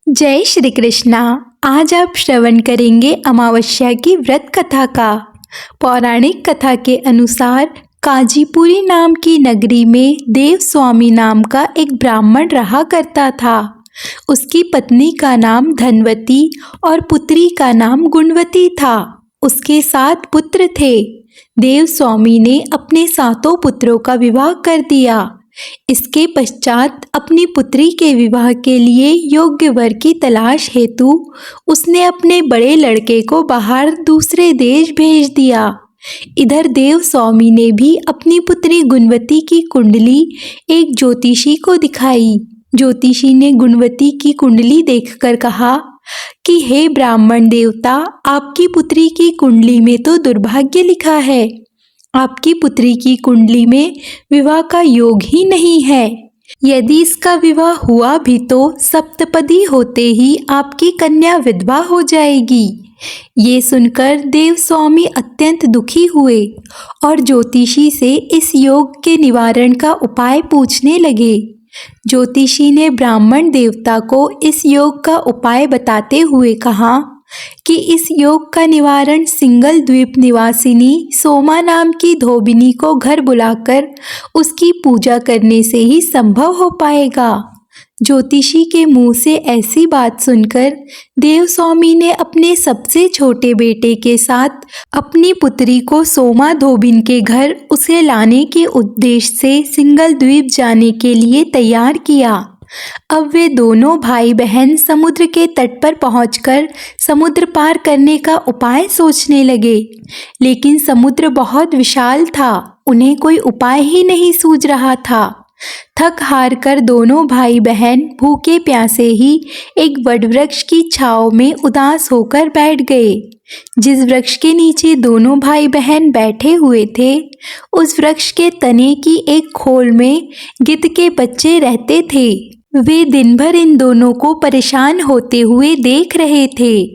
जय श्री कृष्णा। आज आप श्रवण करेंगे अमावस्या की व्रत कथा का। पौराणिक कथा के अनुसार काजीपुरी नाम की नगरी में देव स्वामी नाम का एक ब्राह्मण रहा करता था। उसकी पत्नी का नाम धनवती और पुत्री का नाम गुणवती था। उसके 7 पुत्र थे। देव स्वामी ने अपने 7 पुत्रों का विवाह कर दिया। इसके पश्चात अपनी पुत्री के विवाह के लिए योग्य वर की तलाश हेतु उसने अपने बड़े लड़के को बाहर दूसरे देश भेज दिया। इधर देव स्वामी ने भी अपनी पुत्री गुणवती की कुंडली एक ज्योतिषी को दिखाई। ज्योतिषी ने गुणवती की कुंडली देखकर कहा कि हे ब्राह्मण देवता, आपकी पुत्री की कुंडली में तो दुर्भाग्य लिखा है। आपकी पुत्री की कुंडली में विवाह का योग ही नहीं है। यदि इसका विवाह हुआ भी तो सप्तपदी होते ही आपकी कन्या विधवा हो जाएगी। ये सुनकर देव स्वामी अत्यंत दुखी हुए और ज्योतिषी से इस योग के निवारण का उपाय पूछने लगे। ज्योतिषी ने ब्राह्मण देवता को इस योग का उपाय बताते हुए कहा कि इस योग का निवारण सिंगल द्वीप निवासिनी सोमा नाम की धोबिनी को घर बुलाकर उसकी पूजा करने से ही संभव हो पाएगा। ज्योतिषी के मुंह से ऐसी बात सुनकर देव स्वामी ने अपने सबसे छोटे बेटे के साथ अपनी पुत्री को सोमा धोबिन के घर उसे लाने के उद्देश्य से सिंगल द्वीप जाने के लिए तैयार किया। अब वे दोनों भाई बहन समुद्र के तट पर पहुंचकर समुद्र पार करने का उपाय सोचने लगे, लेकिन समुद्र बहुत विशाल था। उन्हें कोई उपाय ही नहीं सूझ रहा था। थक हार कर दोनों भाई बहन भूखे प्यासे ही एक वटवृक्ष की छांव में उदास होकर बैठ गए। जिस वृक्ष के नीचे दोनों भाई बहन बैठे हुए थे, उस वृक्ष के तने की एक खोल में गिद्ध के बच्चे रहते थे। वे दिन भर इन दोनों को परेशान होते हुए देख रहे थे।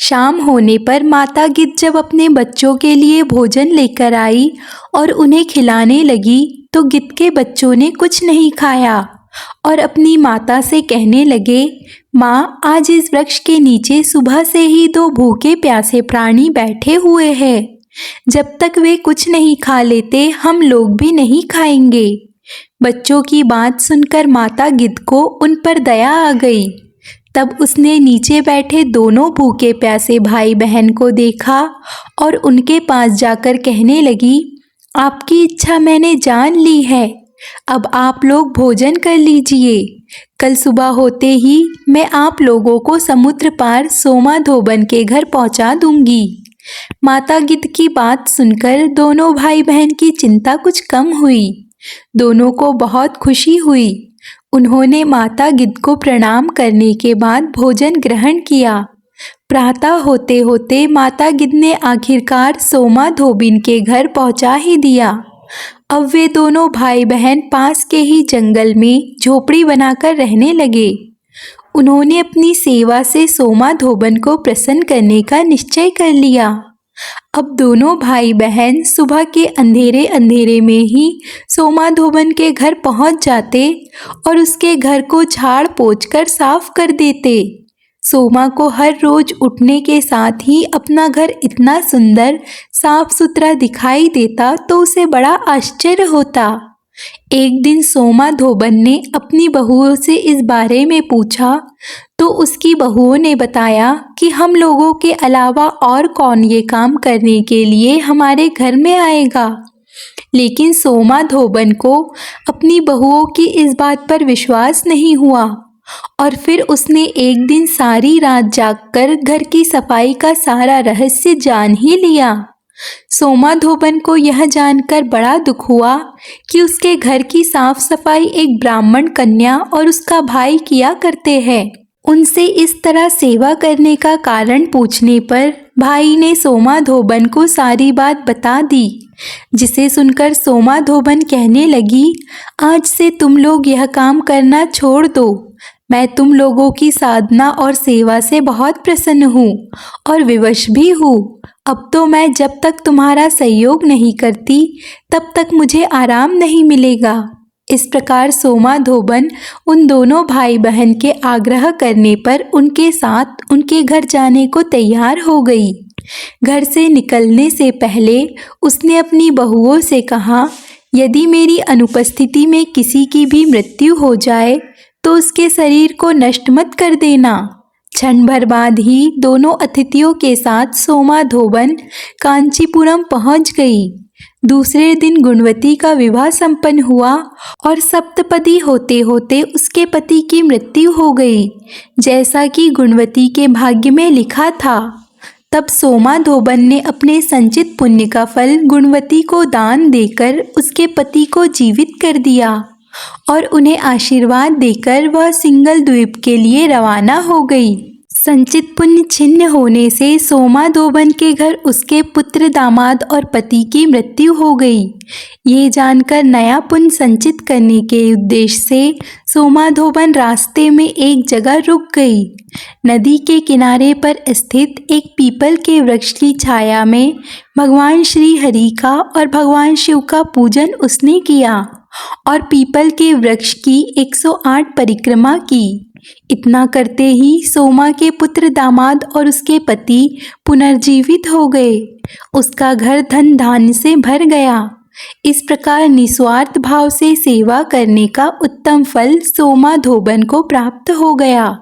शाम होने पर माता गिद्ध जब अपने बच्चों के लिए भोजन लेकर आई और उन्हें खिलाने लगी तो गिद्ध के बच्चों ने कुछ नहीं खाया और अपनी माता से कहने लगे, माँ, आज इस वृक्ष के नीचे सुबह से ही 2 भूखे प्यासे प्राणी बैठे हुए हैं। जब तक वे कुछ नहीं खा लेते हम लोग भी नहीं खाएंगे। बच्चों की बात सुनकर माता गिद्ध को उन पर दया आ गई। तब उसने नीचे बैठे दोनों भूखे प्यासे भाई बहन को देखा और उनके पास जाकर कहने लगी, आपकी इच्छा मैंने जान ली है। अब आप लोग भोजन कर लीजिए। कल सुबह होते ही मैं आप लोगों को समुद्र पार सोमा धोबन के घर पहुंचा दूंगी। माता गिद्ध की बात सुनकर दोनों भाई बहन की चिंता कुछ कम हुई। दोनों को बहुत खुशी हुई। उन्होंने माता गिद्ध को प्रणाम करने के बाद भोजन ग्रहण किया। प्रातः होते होते माता गिद्ध ने आखिरकार सोमा धोबिन के घर पहुंचा ही दिया। अब वे दोनों भाई बहन पास के ही जंगल में झोपड़ी बनाकर रहने लगे। उन्होंने अपनी सेवा से सोमा धोबन को प्रसन्न करने का निश्चय कर लिया। अब दोनों भाई बहन सुबह के अंधेरे अंधेरे में ही सोमा धोबन के घर पहुंच जाते और उसके घर को झाड़ पोंछ कर साफ कर देते। सोमा को हर रोज उठने के साथ ही अपना घर इतना सुंदर साफ सुथरा दिखाई देता तो उसे बड़ा आश्चर्य होता। एक दिन सोमा धोबन ने अपनी बहुओं से इस बारे में पूछा तो उसकी बहुओं ने बताया कि हम लोगों के अलावा और कौन ये काम करने के लिए हमारे घर में आएगा। लेकिन सोमा धोबन को अपनी बहुओं की इस बात पर विश्वास नहीं हुआ और फिर उसने एक दिन सारी रात जागकर घर की सफाई का सारा रहस्य जान ही लिया। सोमा धोबन को यह जानकर बड़ा दुख हुआ कि उसके घर की साफ सफाई एक ब्राह्मण कन्या और उसका भाई किया करते हैं। उनसे इस तरह सेवा करने का कारण पूछने पर भाई ने सोमा धोबन को सारी बात बता दी, जिसे सुनकर सोमा धोबन कहने लगी, आज से तुम लोग यह काम करना छोड़ दो। मैं तुम लोगों की साधना और सेवा से बहुत प्रसन्न हूँ और विवश भी हूँ। अब तो मैं जब तक तुम्हारा सहयोग नहीं करती तब तक मुझे आराम नहीं मिलेगा। इस प्रकार सोमा धोबन उन दोनों भाई बहन के आग्रह करने पर उनके साथ उनके घर जाने को तैयार हो गई। घर से निकलने से पहले उसने अपनी बहुओं से कहा, यदि मेरी अनुपस्थिति में किसी की भी मृत्यु हो जाए तो उसके शरीर को नष्ट मत कर देना। क्षण भर बाद ही दोनों अतिथियों के साथ सोमा धोबन कांचीपुरम पहुंच गई। दूसरे दिन गुणवती का विवाह संपन्न हुआ और सप्तपदी होते होते उसके पति की मृत्यु हो गई, जैसा कि गुणवती के भाग्य में लिखा था। तब सोमा धोबन ने अपने संचित पुण्य का फल गुणवती को दान देकर उसके पति को जीवित कर दिया और उन्हें आशीर्वाद देकर वह सिंगल द्वीप के लिए रवाना हो गई। संचित पुण्य छिन्न होने से सोमा धोबन के घर उसके पुत्र, दामाद और पति की मृत्यु हो गई। ये जानकर नया पुण्य संचित करने के उद्देश्य से सोमा धोबन रास्ते में एक जगह रुक गई। नदी के किनारे पर स्थित एक पीपल के वृक्ष की छाया में भगवान श्री हरि का और भगवान शिव का पूजन उसने किया और पीपल के वृक्ष की 108 परिक्रमा की। इतना करते ही सोमा के पुत्र, दामाद और उसके पति पुनर्जीवित हो गए। उसका घर धन धान्य से भर गया। इस प्रकार निस्वार्थ भाव से सेवा करने का उत्तम फल सोमा धोबन को प्राप्त हो गया।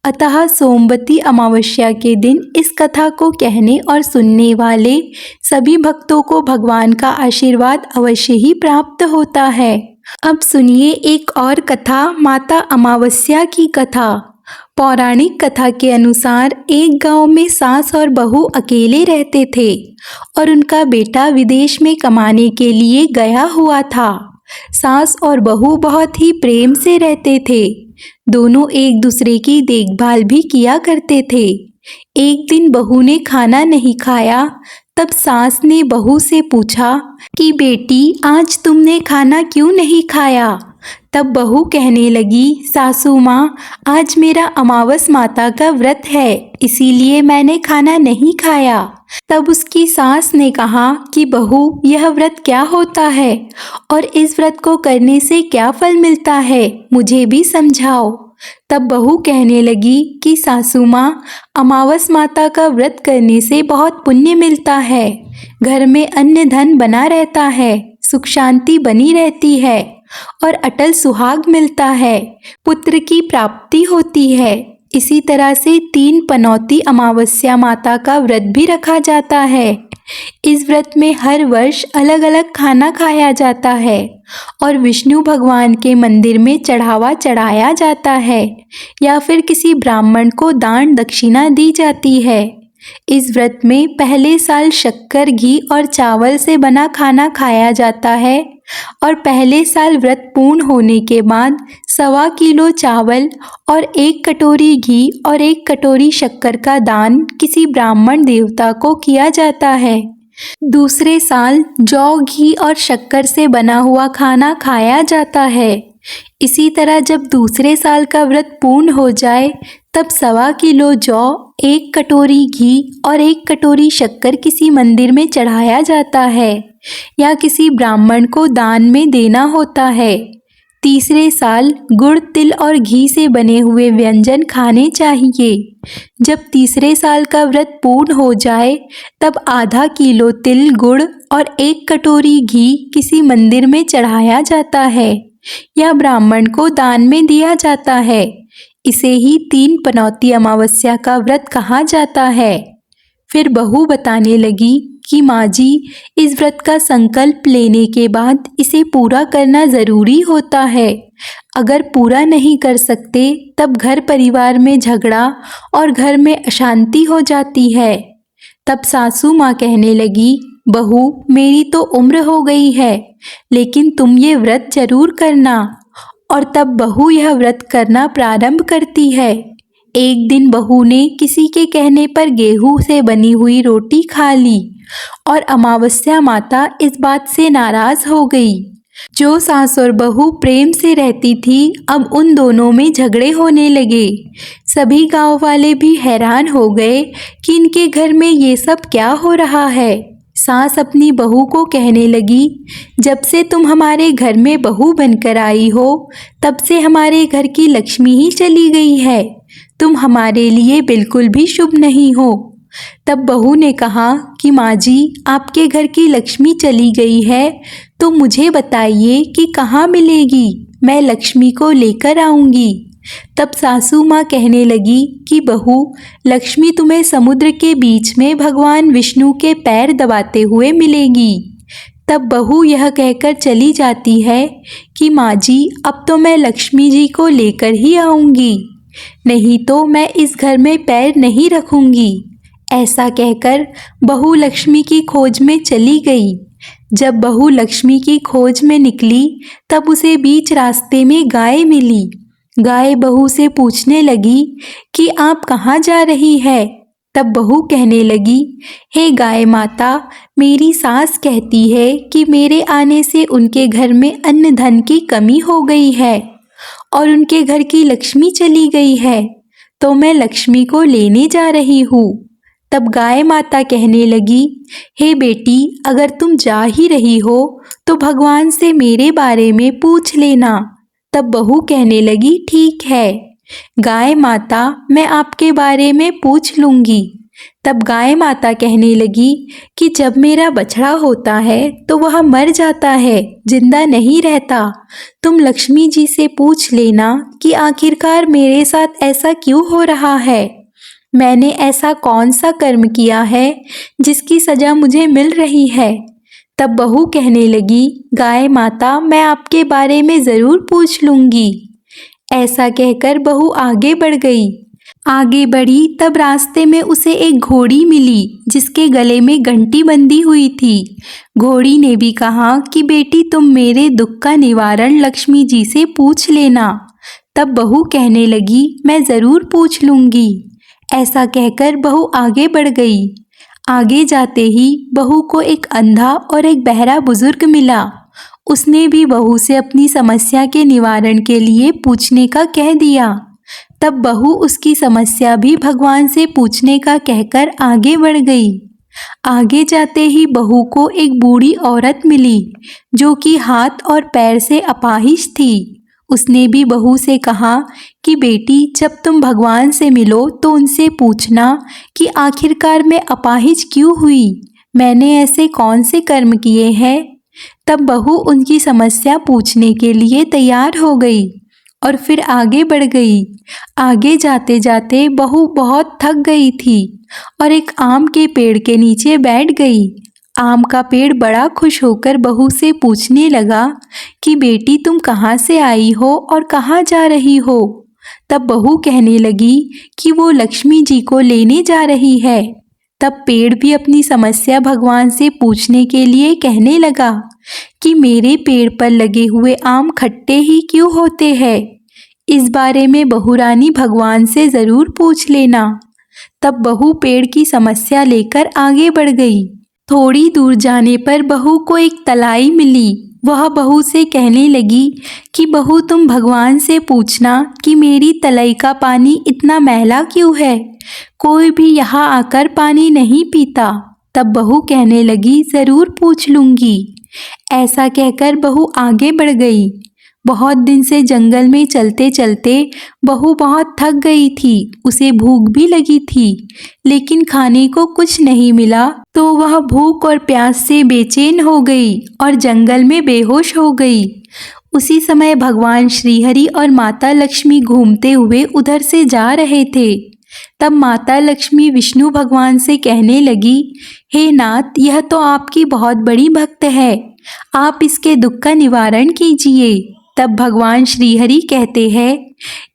अतः सोमवती अमावस्या के दिन इस कथा को कहने और सुनने वाले सभी भक्तों को भगवान का आशीर्वाद अवश्य ही प्राप्त होता है। अब सुनिए एक और कथा, माता अमावस्या की कथा। पौराणिक कथा के अनुसार एक गांव में सास और बहू अकेले रहते थे और उनका बेटा विदेश में कमाने के लिए गया हुआ था। सास और बहू बहुत ही प्रेम से रहते थे। दोनों एक दूसरे की देखभाल भी किया करते थे। एक दिन बहू ने खाना नहीं खाया। तब सास ने बहू से पूछा कि बेटी, आज तुमने खाना क्यों नहीं खाया? तब बहू कहने लगी, सासू माँ, आज मेरा अमावस माता का व्रत है, इसीलिए मैंने खाना नहीं खाया। तब उसकी सास ने कहा कि बहू, यह व्रत क्या होता है और इस व्रत को करने से क्या फल मिलता है, मुझे भी समझाओ। तब बहू कहने लगी कि सासू माँ, अमावस माता का व्रत करने से बहुत पुण्य मिलता है, घर में अन्न धन बना रहता है, सुख शांति बनी रहती है और अटल सुहाग मिलता है, पुत्र की प्राप्ति होती है। इसी तरह से 3 पनौती अमावस्या माता का व्रत भी रखा जाता है। इस व्रत में हर वर्ष अलग अलग खाना खाया जाता है और विष्णु भगवान के मंदिर में चढ़ावा चढ़ाया जाता है या फिर किसी ब्राह्मण को दान दक्षिणा दी जाती है। इस व्रत में पहले साल शक्कर, घी और चावल से बना खाना खाया जाता है और पहले साल व्रत पूर्ण होने के बाद 1.25 किलो चावल और 1 कटोरी घी और 1 कटोरी शक्कर का दान किसी ब्राह्मण देवता को किया जाता है। दूसरे साल जौ, घी और शक्कर से बना हुआ खाना खाया जाता है। इसी तरह जब दूसरे साल का व्रत पूर्ण हो जाए तब 1.25 किलो जौ, 1 कटोरी घी और 1 कटोरी शक्कर किसी मंदिर में चढ़ाया जाता है या किसी ब्राह्मण को दान में देना होता है। तीसरे साल गुड़, तिल और घी से बने हुए व्यंजन खाने चाहिए। जब तीसरे साल का व्रत पूर्ण हो जाए तब ½ किलो तिल, गुड़ और 1 कटोरी घी किसी मंदिर में चढ़ाया जाता है या ब्राह्मण को दान में दिया जाता है। इसे ही 3 पनौती अमावस्या का व्रत कहा जाता है। फिर बहू बताने लगी कि माँ जी, इस व्रत का संकल्प लेने के बाद इसे पूरा करना ज़रूरी होता है। अगर पूरा नहीं कर सकते तब घर परिवार में झगड़ा और घर में अशांति हो जाती है। तब सासू माँ कहने लगी, बहू, मेरी तो उम्र हो गई है, लेकिन तुम ये व्रत जरूर करना। और तब बहू यह व्रत करना प्रारंभ करती है। एक दिन बहू ने किसी के कहने पर गेहूं से बनी हुई रोटी खा ली और अमावस्या माता इस बात से नाराज हो गई। जो सास और बहू प्रेम से रहती थी, अब उन दोनों में झगड़े होने लगे। सभी गांव वाले भी हैरान हो गए कि इनके घर में ये सब क्या हो रहा है। सास अपनी बहू को कहने लगी, जब से तुम हमारे घर में बहू बनकर आई हो तब से हमारे घर की लक्ष्मी ही चली गई है। तुम हमारे लिए बिल्कुल भी शुभ नहीं हो। तब बहू ने कहा कि माँ जी, आपके घर की लक्ष्मी चली गई है तो मुझे बताइए कि कहाँ मिलेगी, मैं लक्ष्मी को लेकर आऊँगी। तब सासू माँ कहने लगी कि बहू, लक्ष्मी तुम्हें समुद्र के बीच में भगवान विष्णु के पैर दबाते हुए मिलेगी। तब बहू यह कहकर चली जाती है कि माँ जी, अब तो मैं लक्ष्मी जी को लेकर ही आऊँगी, नहीं तो मैं इस घर में पैर नहीं रखूँगी। ऐसा कहकर बहू लक्ष्मी की खोज में चली गई। जब बहू लक्ष्मी की खोज में निकली तब उसे बीच रास्ते में गाय मिली। गाय बहू से पूछने लगी कि आप कहाँ जा रही है। तब बहू कहने लगी, हे गाय माता, मेरी सास कहती है कि मेरे आने से उनके घर में अन्न धन की कमी हो गई है और उनके घर की लक्ष्मी चली गई है, तो मैं लक्ष्मी को लेने जा रही हूँ। तब गाय माता कहने लगी, हे बेटी, अगर तुम जा ही रही हो तो भगवान से मेरे बारे में पूछ लेना। तब बहू कहने लगी, ठीक है गाय माता, मैं आपके बारे में पूछ लूँगी। तब गाय माता कहने लगी कि जब मेरा बछड़ा होता है तो वह मर जाता है, जिंदा नहीं रहता। तुम लक्ष्मी जी से पूछ लेना कि आखिरकार मेरे साथ ऐसा क्यों हो रहा है, मैंने ऐसा कौन सा कर्म किया है जिसकी सज़ा मुझे मिल रही है। तब बहू कहने लगी, गाय माता, मैं आपके बारे में ज़रूर पूछ लूँगी। ऐसा कहकर बहू आगे बढ़ गई। आगे बढ़ी तब रास्ते में उसे एक घोड़ी मिली जिसके गले में घंटी बंधी हुई थी। घोड़ी ने भी कहा कि बेटी, तुम मेरे दुख का निवारण लक्ष्मी जी से पूछ लेना। तब बहू कहने लगी, मैं ज़रूर पूछ लूँगी। ऐसा कहकर बहू आगे बढ़ गई। आगे जाते ही बहू को एक अंधा और एक बहरा बुजुर्ग मिला। उसने भी बहू से अपनी समस्या के निवारण के लिए पूछने का कह दिया। तब बहू उसकी समस्या भी भगवान से पूछने का कहकर आगे बढ़ गई। आगे जाते ही बहू को एक बूढ़ी औरत मिली जो कि हाथ और पैर से अपाहिज थी। उसने भी बहू से कहा कि बेटी, जब तुम भगवान से मिलो तो उनसे पूछना कि आखिरकार मैं अपाहिज क्यों हुई, मैंने ऐसे कौन से कर्म किए हैं। तब बहू उनकी समस्या पूछने के लिए तैयार हो गई और फिर आगे बढ़ गई। आगे जाते जाते बहू बहुत थक गई थी और एक आम के पेड़ के नीचे बैठ गई। आम का पेड़ बड़ा खुश होकर बहू से पूछने लगा कि बेटी, तुम कहाँ से आई हो और कहाँ जा रही हो। तब बहू कहने लगी कि वो लक्ष्मी जी को लेने जा रही है। तब पेड़ भी अपनी समस्या भगवान से पूछने के लिए कहने लगा कि मेरे पेड़ पर लगे हुए आम खट्टे ही क्यों होते हैं, इस बारे में बहू रानी भगवान से ज़रूर पूछ लेना। तब बहू पेड़ की समस्या लेकर आगे बढ़ गई। थोड़ी दूर जाने पर बहू को एक तलाई मिली। वह बहू से कहने लगी कि बहू, तुम भगवान से पूछना कि मेरी तलाई का पानी इतना मैला क्यों है, कोई भी यहाँ आकर पानी नहीं पीता। तब बहू कहने लगी, ज़रूर पूछ लूँगी। ऐसा कहकर बहू आगे बढ़ गई। बहुत दिन से जंगल में चलते चलते बहू बहुत थक गई थी। उसे भूख भी लगी थी, लेकिन खाने को कुछ नहीं मिला तो वह भूख और प्यास से बेचैन हो गई और जंगल में बेहोश हो गई। उसी समय भगवान श्रीहरि और माता लक्ष्मी घूमते हुए उधर से जा रहे थे। तब माता लक्ष्मी विष्णु भगवान से कहने लगी, हे नाथ, यह तो आपकी बहुत बड़ी भक्त है, आप इसके दुख का निवारण कीजिए। तब भगवान श्रीहरि कहते हैं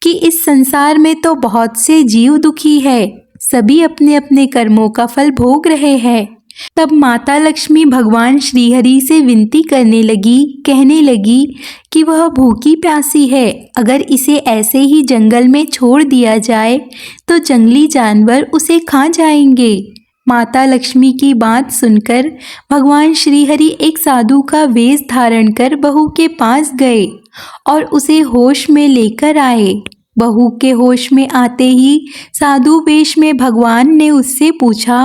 कि इस संसार में तो बहुत से जीव दुखी है, सभी अपने अपने कर्मों का फल भोग रहे हैं। तब माता लक्ष्मी भगवान श्रीहरि से विनती करने लगी, कहने लगी कि वह भूखी प्यासी है, अगर इसे ऐसे ही जंगल में छोड़ दिया जाए तो जंगली जानवर उसे खा जाएंगे। माता लक्ष्मी की बात सुनकर भगवान श्रीहरि एक साधु का वेश धारण कर बहू के पास गए और उसे होश में लेकर आए। बहू के होश में आते ही साधु वेश में भगवान ने उससे पूछा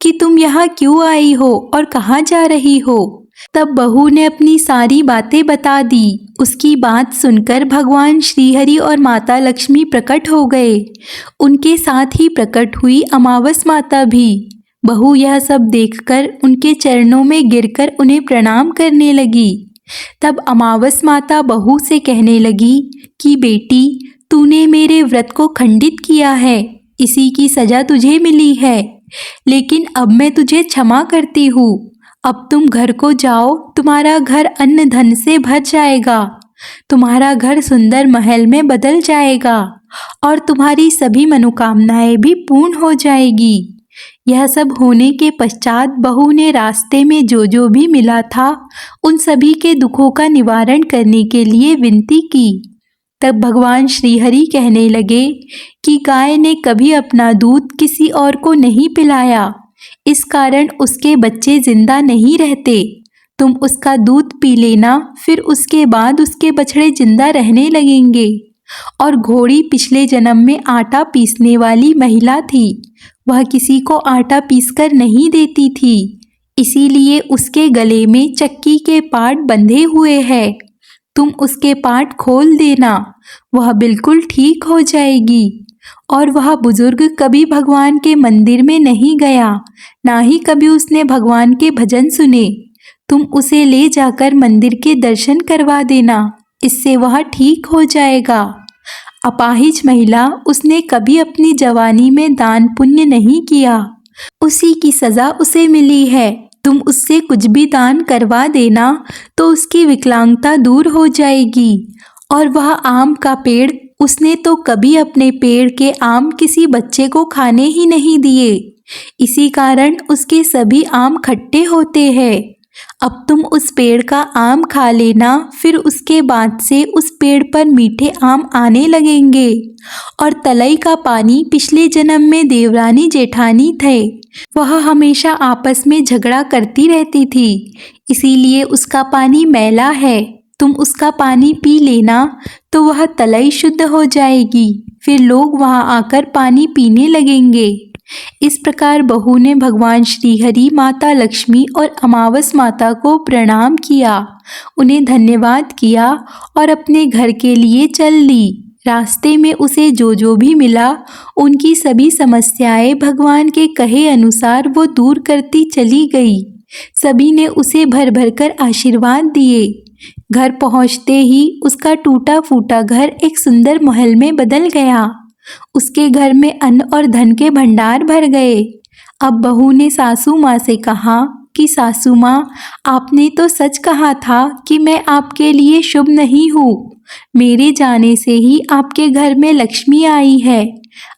कि तुम यहाँ क्यों आई हो और कहाँ जा रही हो। तब बहू ने अपनी सारी बातें बता दी। उसकी बात सुनकर भगवान श्रीहरि और माता लक्ष्मी प्रकट हो गए। उनके साथ ही प्रकट हुई अमावस माता भी। बहू यह सब देखकर उनके चरणों में गिरकर उन्हें प्रणाम करने लगी। तब अमावस माता बहू से कहने लगी कि बेटी, तूने मेरे व्रत को खंडित किया है, इसी की सजा तुझे मिली है, लेकिन अब मैं तुझे क्षमा करती हूँ। अब तुम घर को जाओ, तुम्हारा घर अन्न धन से भर जाएगा, तुम्हारा घर सुंदर महल में बदल जाएगा और तुम्हारी सभी मनोकामनाएं भी पूर्ण हो जाएगी। यह सब होने के पश्चात बहू ने रास्ते में जो भी मिला था उन सभी के दुखों का निवारण करने के लिए विनती की। तब भगवान श्रीहरि कहने लगे कि गाय ने कभी अपना दूध किसी और को नहीं पिलाया, इस कारण उसके बच्चे जिंदा नहीं रहते। तुम उसका दूध पी लेना, फिर उसके बाद उसके बछड़े जिंदा रहने लगेंगे। और घोड़ी पिछले जन्म में आटा पीसने वाली महिला थी। वह किसी को आटा पीसकर नहीं देती थी, इसीलिए उसके गले में चक्की के पाट बंधे हुए हैं। तुम उसके पाट खोल देना, वह बिल्कुल ठीक हो जाएगी। और वह बुजुर्ग कभी भगवान के मंदिर में नहीं गया, ना ही कभी उसने भगवान के भजन सुने। तुम उसे ले जाकर मंदिर के दर्शन करवा देना, इससे वह ठीक हो जाएगा। अपाहिज महिला, उसने कभी अपनी जवानी में दान पुण्य नहीं किया, उसी की सजा उसे मिली है। तुम उससे कुछ भी दान करवा देना तो उसकी विकलांगता दूर हो जाएगी। और वह आम का पेड़, उसने तो कभी अपने पेड़ के आम किसी बच्चे को खाने ही नहीं दिए, इसी कारण उसके सभी आम खट्टे होते हैं। अब तुम उस पेड़ का आम खा लेना, फिर उसके बाद से उस पेड़ पर मीठे आम आने लगेंगे। और तलई का पानी पिछले जन्म में देवरानी जेठानी थे, वह हमेशा आपस में झगड़ा करती रहती थी, इसीलिए उसका पानी मैला है। तुम उसका पानी पी लेना तो वह तलई शुद्ध हो जाएगी, फिर लोग वहां आकर पानी पीने लगेंगे। इस प्रकार बहू ने भगवान श्रीहरि, माता लक्ष्मी और अमावस माता को प्रणाम किया, उन्हें धन्यवाद किया और अपने घर के लिए चल ली। रास्ते में उसे जो भी मिला उनकी सभी समस्याएं भगवान के कहे अनुसार वो दूर करती चली गई। सभी ने उसे भर भर कर आशीर्वाद दिए। घर पहुंचते ही उसका टूटा फूटा घर एक सुंदर महल में बदल गया। उसके घर में अन्न और धन के भंडार भर गए। अब बहू ने सासू माँ से कहा कि सासू माँ, आपने तो सच कहा था कि मैं आपके लिए शुभ नहीं हूँ। मेरे जाने से ही आपके घर में लक्ष्मी आई है।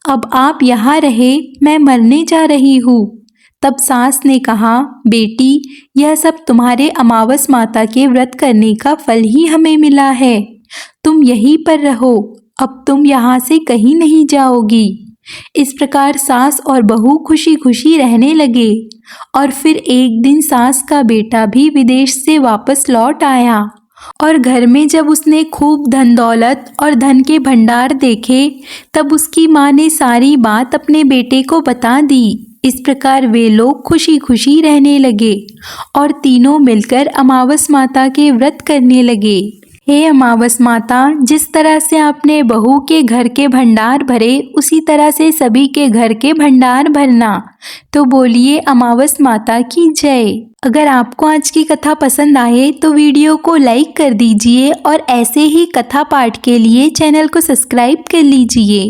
अब आप यहाँ रहे, मैं मरने जा रही हूँ। तब सास ने कहा, बेटी, यह सब तुम्हारे अमावस माता के व्रत करने का फल ही हमें मिला है। तुम यहीं पर रहो, अब तुम यहाँ से कहीं नहीं जाओगी। इस प्रकार सास और बहू खुशी खुशी रहने लगे। और फिर एक दिन सास का बेटा भी विदेश से वापस लौट आया और घर में जब उसने खूब धन दौलत और धन के भंडार देखे, तब उसकी माँ ने सारी बात अपने बेटे को बता दी। इस प्रकार वे लोग खुशी खुशी रहने लगे और तीनों मिलकर अमावस माता के व्रत करने लगे। हे अमावस माता, जिस तरह से आपने बहू के घर के भंडार भरे, उसी तरह से सभी के घर के भंडार भरना। तो बोलिए अमावस माता की जय। अगर आपको आज की कथा पसंद आए तो वीडियो को लाइक कर दीजिए और ऐसे ही कथा पाठ के लिए चैनल को सब्सक्राइब कर लीजिए।